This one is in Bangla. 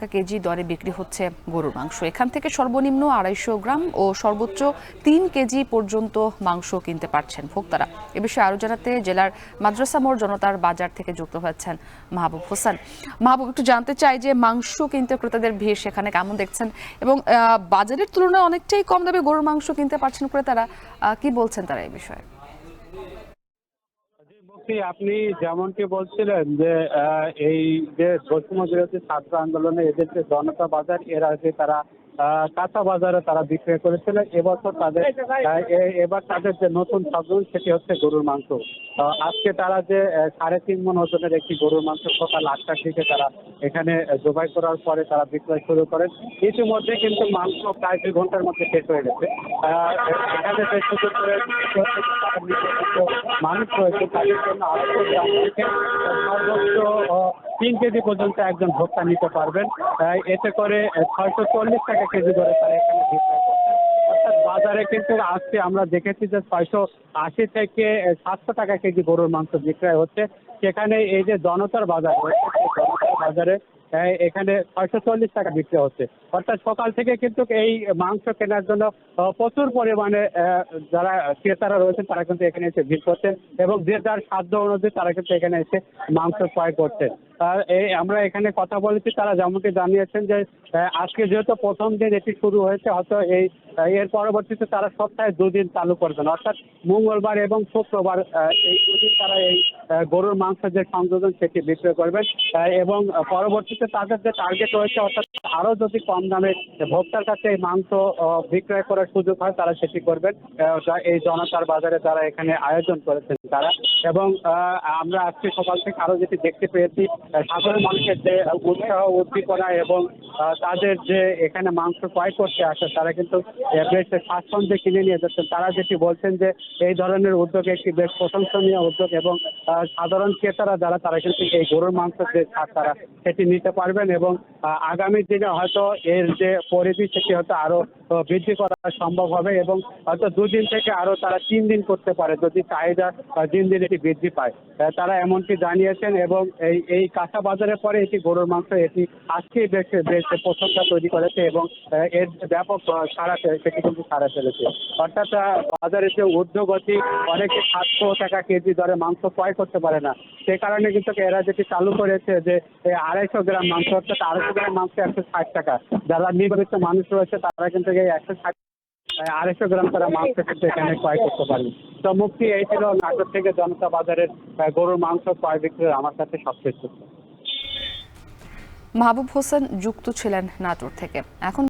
টাকা কেজি দরে বিক্রি হচ্ছে গরুর মাংস। এখান থেকে সর্বনিম্ন 250 গ্রাম ও সর্বোচ্চ 3 কেজি পর্যন্ত মাংস কিনতে পারছেন ভোক্তারা। এ বিষয়ে আরো জানাতে জেলার মাদ্রাসা মোড় জনতার বাজার থেকে যুক্ত হয়েছেন মাহবুব হোসেন। মাহবুব, একটু জানতে চাই যে মাংস কিনতে ক্রেতাদের ভিড় সেখানে কেমন দেখছেন, এবং বাজারের তুলনায় অনেকটাই কম দামে গরুর মাংস কিনতে পারছেন ক্রেতারা, কি বলছেন তারা এই বিষয়ে? আপনি যেমনটি বলছিলেন যে এই যে বৈষম্য বিরোধী ছাত্র আন্দোলনে এদের যে জনতা বাজার, এর আগে তারা কাঁচা বাজারে তারা বিক্রয় করেছিল। এবছর তাদের এবার তাদের যে নতুন সাবজেক্ট সেটি হচ্ছে গরুর মাংস। আজকে তারা যে 3.5 মণ ওজনের একটি গরুর মাংস সকাল 8টার দিকে তারা এখানে জবাই করার পরে তারা বিক্রয় শুরু করেন। ইতিমধ্যে কিন্তু মাংস প্রায় 2 ঘন্টার মধ্যে শেষ হয়ে গেছে। এখানে যে সুযোগ করে মানুষ রয়েছে তাদের জন্য 800 গ্রাম থেকে সর্বোচ্চ 3 কেজি পর্যন্ত একজন ভোক্তা নিতে পারবেন। এতে করে 640 টাকা কেজি করে তারা এখানে বিক্রয় করছেন। অর্থাৎ বাজারে কিন্তু আজকে আমরা দেখেছি যে 680 থেকে 700 টাকা কেজি গরুর মাংস বিক্রয় হচ্ছে। সেখানে এই যে জনতার বাজার রয়েছে, জনতার বাজারে এখানে 640 টাকা বিক্রি হচ্ছে। অর্থাৎ সকাল থেকে কিন্তু এই মাংস কেনার জন্য প্রচুর পরিমাণে যারা ক্রেতারা রয়েছেন তারা কিন্তু এখানে এসে ভিড় করছেন, এবং যে যার সাধ্য অনুযায়ী তারা কিন্তু এখানে এসে মাংস ক্রয় করছেন। আমরা এখানে কথা বলেছি, তারা যেমনটি জানিয়েছেন যে আজকে যেহেতু প্রথম দিন এটি শুরু হয়েছে, হয়তো এর পরবর্তীতে তারা সপ্তাহে 2 দিন চালু করবেন, অর্থাৎ মঙ্গলবার এবং শুক্রবার এই 2 দিন তারা এই গরুর মাংস যে সংযোজন সেটি বিক্রয় করবেন। এবং পরবর্তীতে তাদের যে টার্গেট রয়েছে, অর্থাৎ আরো যদি কম দামে ভোক্তার কাছে এই মাংস বিক্রয় করার সুযোগ হয় তারা সেটি করবেন। এই জনতার বাজারে তারা এখানে আয়োজন করেছেন তারা। এবং আমরা আজকে সকাল থেকে আরো যেটি দেখতে পেয়েছি, সাধারণ মানুষের যে উৎসাহ উদ্দীপনা এবং তাদের যে এখানে মাংস ক্রয় করতে আসে তারা কিন্তু বেশ স্বাচ্ছন্দ্যে কিনে নিয়ে যাচ্ছেন। তারা যেটি বলছেন যে এই ধরনের উদ্যোগ একটি বেশ প্রশংসনীয় উদ্যোগ, এবং সাধারণ ক্রেতারা যারা তারা কিন্তু এই গরুর মাংস যে স্বাদ তারা সেটি নিতে পারবেন, এবং আগামী দিনে হয়তো এর যে পরিধি সেটি হয়তো আরো বৃদ্ধি করা সম্ভব হবে, এবং হয়তো 2 দিন থেকে আরো তারা 3 দিন করতে পারে যদি চাহিদা দিন দিন এটি বৃদ্ধি পায়। তারা এমনকি জানিয়েছেন, এবং এই কাঁচা বাজারের পরে এটি গরুর মাংস এটি আজকেই বেশ প্রশংসা তৈরি করেছে, এবং এর যে ব্যাপক সাড়া সেটি কিন্তু সাড়া ফেলেছে। অর্থাৎ বাজারের যে ঊর্ধ্বগতি, অনেকে 700 টাকা কেজি দরে মাংস ক্রয় করতে পারে না, সে কারণে কিন্তু এরা যেটি চালু করেছে যে 250 গ্রাম মাংস, অর্থাৎ 250 গ্রাম মাংস 160 টাকা। যারা নির্বাচিত মানুষ রয়েছে তারা কিন্তু এই 160 250 গ্রাম তারা মাংস কিন্তু এখানে ক্রয় করতে পারবে। তো মুক্তি এই ছিল নাটোর থেকে জনতা বাজারের গরুর মাংস ক্রয় বিক্রয় আমার কাছে সবচেয়ে। মাহবুব হোসেন যুক্ত ছিলেন নাটোর থেকে। এখন